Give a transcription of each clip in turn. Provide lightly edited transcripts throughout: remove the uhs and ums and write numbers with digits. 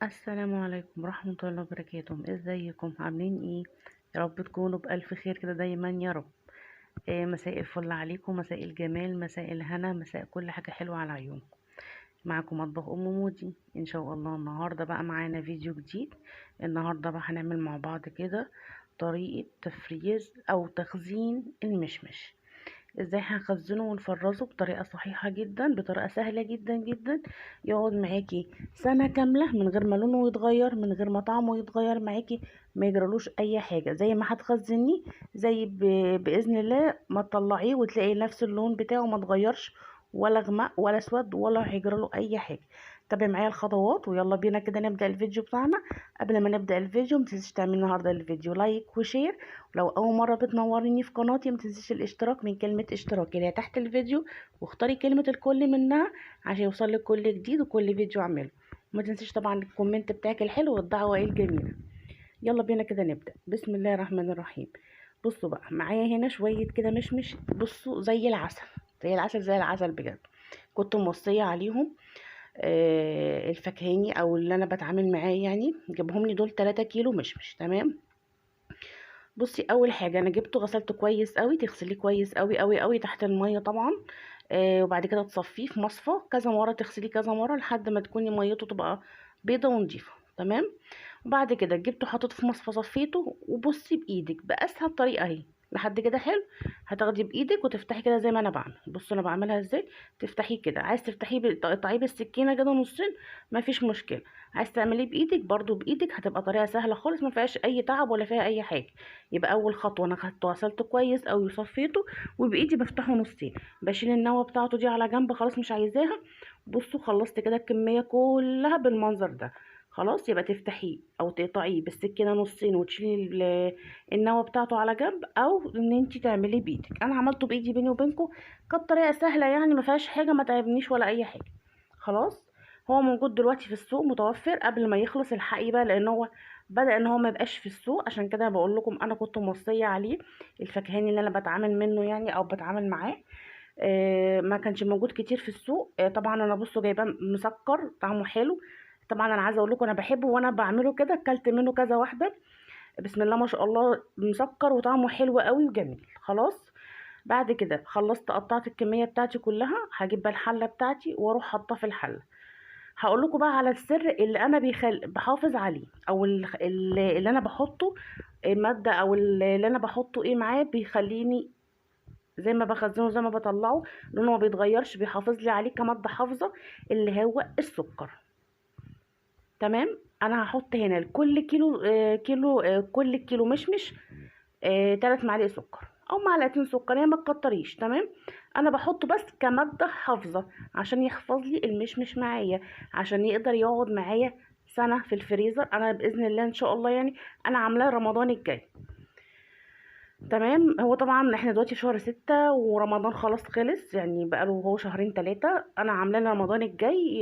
السلام عليكم ورحمة الله وبركاته. ازيكم عاملين ايه؟ يا رب تكونوا بألف خير كده دايما يا رب. مساء الفل عليكم، مساء الجمال، مساء الهنا، مساء كل حاجة حلوة على عيونكم. معاكم مطبخ ام مودي ان شاء الله. النهاردة بقى معانا فيديو جديد. النهاردة بقى هنعمل مع بعض كده طريقة تفريز او تخزين المشمش. ازاي هنخزنه ونفرزه بطريقة صحيحة جدا، بطريقة سهلة جدا جدا، يقعد معاكي سنة كاملة من غير ما لونه يتغير، من غير ما طعمه يتغير معاكي، ما يجرالوش اي حاجة. زي ما هتخزنيه زي بإذن الله ما تطلعيه وتلاقي نفس اللون بتاعه ما اتغيرش ولا غمق ولا اسود ولا هيجراله اي حاجة. تابع معايا الخطوات ويلا بينا كده نبدأ الفيديو بتاعنا. قبل ما نبدأ الفيديو متنسيش تعملي النهارده الفيديو لايك وشير، ولو اول مره بتنوريني في قناتي متنسيش الاشتراك من كلمه اشتراك اللي هي تحت الفيديو، واختاري كلمه الكل منها عشان يوصلك كل جديد وكل فيديو اعمله. وما تنسيش طبعا الكومنت بتاعك الحلو والدعوه الجميله. يلا بينا كده نبدا. بسم الله الرحمن الرحيم. بصوا بقى معايا هنا شويه كده مشمش، بصوا زي العسل، زي العسل، زي العسل بجد. كنت موصيه عليهم الفكهاني او اللي انا بتعامل معاه، يعني جابهم لي دول 3 كيلو مشمش. تمام. بصي اول حاجه انا جبته غسلته كويس قوي، تغسليه كويس قوي قوي قوي تحت الميه طبعا. وبعد كده تصفيه في مصفى كذا مره، تغسليه كذا مره لحد ما تكوني ميته تبقى بيضه ونضيفه. تمام. وبعد كده جبته حطيته في مصفى صفيته، وبصي بايدك باسهل طريقه اهي لحد كده حلو. هتاخدي بايدك وتفتحي كده زي ما انا بعمل. بصوا انا بعملها ازاي. تفتحيه كده، عايز تفتحيه تقطعيه بالسكينه كده نصين مفيش مشكله، عايز تعمليه بايدك برضو بايدك، هتبقى طريقه سهله خالص ما فيهاش اي تعب ولا فيها اي حاجه. يبقى اول خطوه انا خدته غسلته كويس او صفيته، وبايدي بفتحه نصين، بشيل النوى بتاعته دي على جنب خلاص مش عايزاها. بصوا خلصت كده الكميه كلها بالمنظر ده. خلاص يبقى تفتحيه او تقطعيه بالسكينه نصين وتشيلي النوى بتاعته على جنب، او ان انت تعمليه بايدك. انا عملته بايدي بيني وبينكم، كانت طريقه سهله يعني ما فيهاش حاجه، ما تعبنيش ولا اي حاجه. خلاص. هو موجود دلوقتي في السوق متوفر، قبل ما يخلص الحقي بقى لان هو بدأ ان هو ما يبقاش في السوق. عشان كده بقول لكم انا كنت موصيه عليه الفكهاني اللي انا بتعامل منه يعني او بتعامل معاه. ما كانش موجود كتير في السوق. طبعا انا بصوا جايباه مسكر طعمه حلو. طبعا انا عايزه اقول لكم انا بحبه وانا بعمله كده، اكلت منه كذا واحده. بسم الله ما شاء الله، مسكر وطعمه حلو قوي وجميل. خلاص. بعد كده خلصت قطعت الكميه بتاعتي كلها، هجيب بقى الحله بتاعتي واروح حاطاه في الحله. هقول لكم بقى على السر اللي انا بحافظ عليه، او اللي انا بحطه الماده، او اللي انا بحطه ايه معاه بيخليني زي ما بخزنه زي ما بطلعه لونه ما بيتغيرش، بيحافظ لي عليه كماده حافظه، اللي هو السكر. تمام. انا هحط هنا لكل كيلو كل كيلو مشمش 3 معالق سكر او معلقتين سكر، يعني ما تكتريش. تمام. انا بحطه بس كماده حافظه عشان يحفظ لي المشمش معايا، عشان يقدر يقعد معايا سنه في الفريزر. انا باذن الله ان شاء الله يعني انا عاملاه رمضان الجاي. تمام. هو طبعا احنا دلوقتي في شهر 6 ورمضان خلاص خلص، يعني بقاله هو شهرين 3. انا عاملاه رمضان الجاي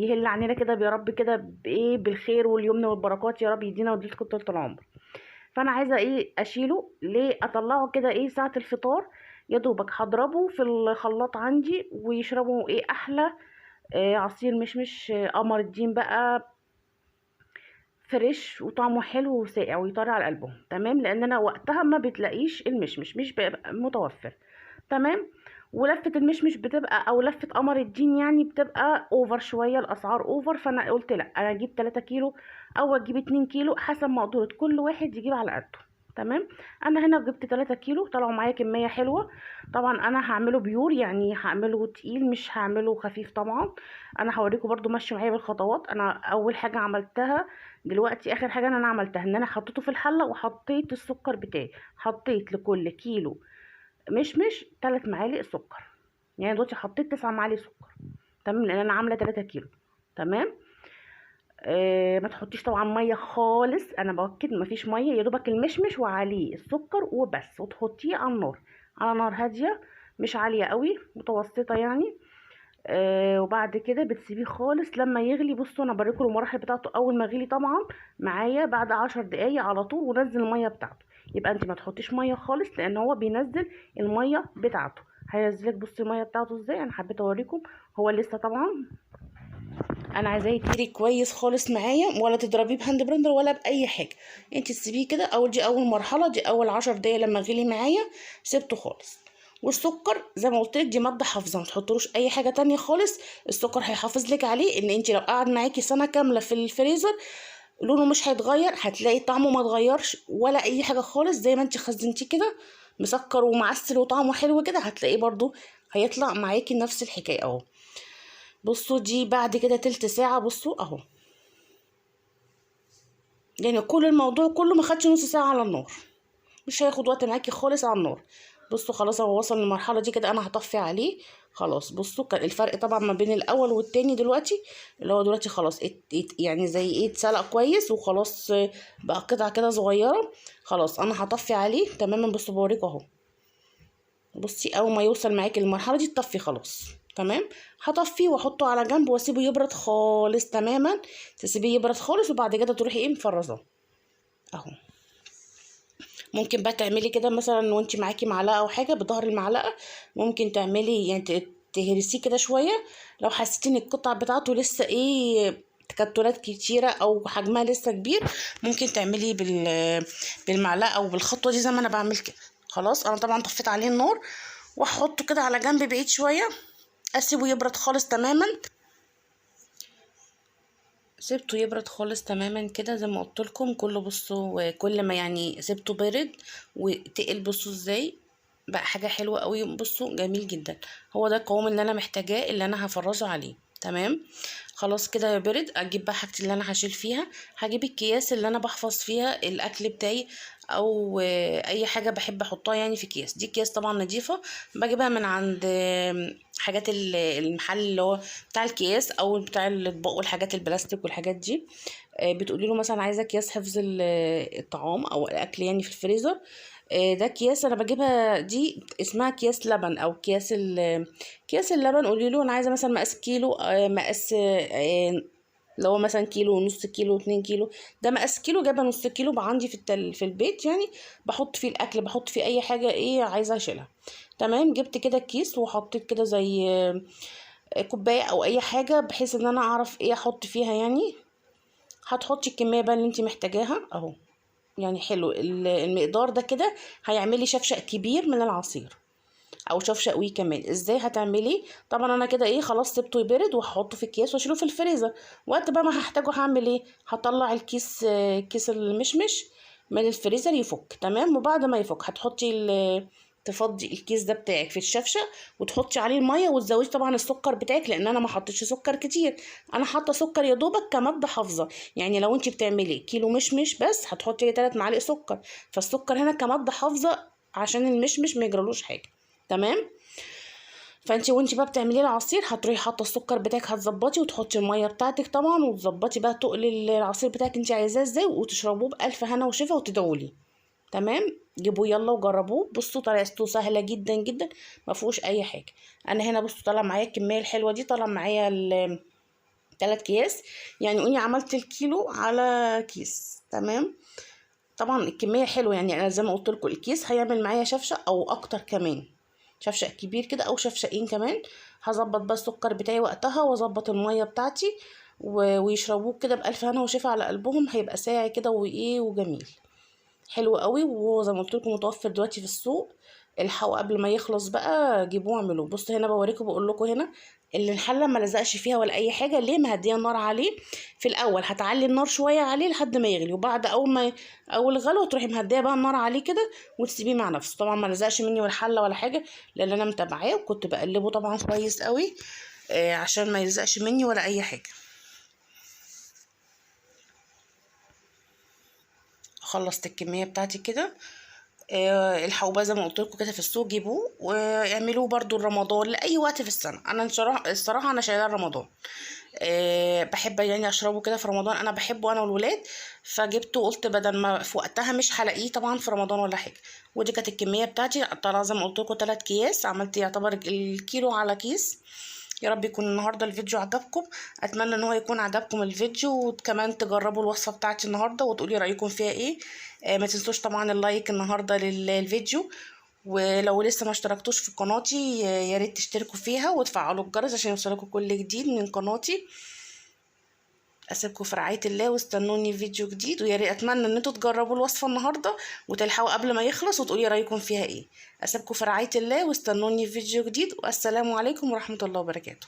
يهل عننا كده يا رب، كده بايه بالخير واليمن والبركات يا رب، يدينا ويديلكم طول العمر. فانا عايزه ايه اشيله ليه، اطلعه كده ايه ساعه الفطار، يا دوبك هضربه في الخلاط عندي ويشربوا ايه احلى عصير مشمش قمر الدين بقى، فريش وطعمه حلو وساقع ويطري على قلبهم. تمام. لان انا وقتها ما بتلاقيش المشمش مش بيبقى متوفر. تمام. ولفه المشمش بتبقى او لفه قمر الدين يعني بتبقى اوفر شويه، الاسعار اوفر. فانا قلت لا، انا اجيب 3 كيلو او اجيب 2 كيلو حسب مقدره كل واحد يجيب على قده. تمام. انا هنا جبت 3 كيلو طلعوا معايا كميه حلوه. طبعا انا هعمله بيور، يعني هعمله تقيل مش هعمله خفيف طبعا. انا هوريكم برضو ماشي معايا بالخطوات. انا اول حاجه عملتها دلوقتي، اخر حاجه انا عملتها ان انا حطيته في الحله وحطيت السكر بتاعي. حطيت لكل كيلو مشمش 3 معالق سكر، يعني دلوقتي حطيت 9 معالق سكر. تمام. لان انا عامله 3 كيلو. تمام. ما تحطيش طبعا ميه خالص، انا باكد مفيش ميه، يا دوبك المشمش وعليه السكر وبس، وتحطيه على النار، على نار هاديه مش عاليه قوي، متوسطه يعني. وبعد كده بتسيبيه خالص لما يغلي. بصوا انا بوريكم المراحل بتاعته. اول ما يغلي طبعا معايا بعد 10 دقايق على طول ونزل الميه بتاعته. يبقى انت ما تحطيش ميه خالص لان هو بينزل الميه بتاعته. هينزلك. بصي الميه بتاعته ازاي، انا حبيت اوريكم. هو لسه طبعا انا عايزاه يتهري كويس خالص معايا، ولا تضربيه بهاند بلندر ولا باي حاجه. انت تسيبيه كده، دي اول مرحله، دي اول 10 دقايق لما غلي معايا سيبته خالص. والسكر زي ما قلت لك دي ماده حافظه، ما تحطلوش اي حاجه تانية خالص. السكر هيحافظ لك عليه، ان انت لو قعد معاكي سنه كامله في الفريزر لونه مش هيتغير، هتلاقي طعمه ما اتغيرش ولا اي حاجه خالص، زي ما انت خزنتيه كده مسكر ومعسل وطعمه حلو كده، هتلاقيه برضو هيطلع معاكي نفس الحكايه اهو. بصوا دي بعد كده تلت ساعه، بصوا اهو، يعني كل الموضوع كله ما خدش نص ساعه على النار، مش هياخد وقت معاكي خالص على النار. بصوا خلاص هو وصل للمرحله دي كده، انا هطفي عليه خلاص. بصوا كان الفرق طبعا ما بين الاول والتاني دلوقتي، اللي هو دلوقتي خلاص يعني زي ايه اتسلق كويس وخلاص، بقى قطعه كده صغيره. خلاص انا هطفي عليه تماما. بصوا بوريكم اهو، بصي اول ما يوصل معاكي المرحله دي تطفي خلاص تمام. هطفيه واحطه على جنب واسيبه يبرد خالص تماما. تسيبيه يبرد خالص وبعد كده تروحي ايه مفرزاه اهو. ممكن بقى تعملي كده مثلا وانت معاكي معلقه او حاجه بظهر المعلقه، ممكن تعملي يعني تهرسيه كده شويه. لو حسيتي ان القطع بتاعته لسه ايه تكتلات كتيره او حجمها لسه كبير، ممكن تعملي بالمعلقه او بالخطوه دي زي ما انا بعمل كده. خلاص انا طبعا طفيت عليه النار واحطه كده على جنب بعيد شويه، اسيبه يبرد خالص تماما. سيبته يبرد خالص تماما كده زي ما قلت لكم كله. بصوا كل ما يعني سيبته برد وتقل، بصوا ازاي بقى حاجه حلوه قوي. بصوا جميل جدا، هو ده القوام اللي انا محتاجاه اللي انا هفرزه عليه تمام. خلاص كده يا برد، اجيب بقى حاجتي اللي انا هشيل فيها. هجيب الكياس اللي انا بحفظ فيها الاكل بتاعي او اي حاجه بحب احطها يعني في اكياس. دي اكياس طبعا نظيفه، بجيبها من عند حاجات المحل اللي هو بتاع الكياس او بتاع الاطباق والحاجات البلاستيك والحاجات دي. بتقولي له مثلا عايزه اكياس حفظ الطعام او الاكل يعني في الفريزر. ده اكياس انا بجيبها، دي اسمها اكياس لبن او اكياس اللبن. قولي له انا عايزه مثلا مقاس كيلو، مقاس اللي هو مثلا كيلو ونص، كيلو 2 كيلو. ده مقاس كيلو، جايبه نص كيلو بقى عندي في البيت يعني. بحط فيه الاكل، بحط فيه اي حاجه ايه عايزه اشيلها تمام. جبت كده الكيس وحطيت كده زي كوبايه او اي حاجه بحيث ان انا اعرف ايه احط فيها يعني. هتحطي الكميه بقى اللي انت محتاجاها اهو، يعني حلو المقدار ده كده هيعملي شفشق كبير من العصير او شفشق وي كمان. ازاي هتعملي؟ طبعا انا كده ايه خلاص سبته يبرد وهحطه في اكياس واشيله في الفريزر. وقت بقى ما هحتاجه هعمل ايه؟ هطلع الكيس، كيس المشمش من الفريزر يفك تمام. وبعد ما يفك هتحطي تفضي الكيس ده بتاعك في الشفشق وتحطي عليه الميه وتزودي طبعا السكر بتاعك، لان انا ما حطيتش سكر كتير، انا حاطه سكر يا دوبك كماده حافظه. يعني لو انت بتعملي كيلو مشمش بس هتحطي 3 معالق سكر، فالسكر هنا كماده حافظه عشان المشمش ما يجرالوش حاجه تمام. فانت وانت بقى بتعملي العصير هتروحي حاطه السكر بتاعك، هتظبطي وتحطي الميه بتاعتك طبعا، وتظبطي بقى تقلي العصير بتاعك انت عايزاه ازاي، وتشربوه بالف هنا وشفا وتدعولي تمام. جيبوا يلا وجربوه. بصوا طريقته سهله جدا جدا، ما فيهوش اي حاجه. انا هنا بصوا طلع معايا الكميه الحلوه دي، طلع معايا 3 اكياس، يعني قولي عملت الكيلو على كيس تمام. طبعا الكميه حلوه، يعني انا زي ما قلت لكم الكيس هيعمل معايا شفشق او اكتر كمان، شفشق كبير كده او شفشقين كمان. هظبط بقى السكر بتاعي وقتها واظبط الميه بتاعتي ويشربوه كده بالف هنا وشفا على قلبهم. هيبقى ساعي كده وايه وجميل حلو قوي. وهو زي ما قلت لكم متوفر دلوقتي في السوق. الحقوا قبل ما يخلص بقى جيبوه اعملوه. بصوا هنا بوريكم، بقول لكم هنا اللي الحله ما لزقش فيها ولا اي حاجه. ليه؟ مهديه النار عليه في الاول، هتعلي النار شويه عليه لحد ما يغلي، وبعد اول غلوه تروحي مهديه بقى النار عليه كده وتسيبيه مع نفسه. طبعا ما لزقش مني ولا حله ولا حاجه، لان انا متابعاه وكنت بقلبه طبعا كويس قوي عشان ما يلزقش مني ولا اي حاجه. خلصت الكميه بتاعتي كده. الحوبه زي ما قلت لكم كده في السوق، جيبوه واعملوه برضو رمضان لاي وقت في السنه. انا الصراحه انا شايله رمضان، بحب يعني اشربه كده في رمضان، انا بحبه انا والولاد. فجبته وقلت بدل ما في وقتها مش هلاقيه طبعا في رمضان ولا حاجه. ودي كانت الكميه بتاعتي، طلع زي ما قلت لكم 3 اكياس، عملت يعتبر الكيلو على كيس. يا رب يكون النهارده الفيديو عجبكم، اتمنى ان هو يكون عجبكم الفيديو، وكمان تجربوا الوصفه بتاعتي النهارده وتقولي رايكم فيها ايه. ما تنسوش طبعا اللايك النهارده للفيديو، ولو لسه ما اشتركتوش في قناتي يا ريت تشتركوا فيها وتفعلوا الجرس عشان يوصلكوا كل جديد من قناتي. اسيبكم في رعايه الله واستنوني في فيديو جديد، ويا ريت اتمنى ان انتوا تجربوا الوصفه النهارده وتلحقوا قبل ما يخلص وتقولي رايكم فيها ايه. اسيبكم في رعايه الله واستنوني في فيديو جديد، والسلام عليكم ورحمه الله وبركاته.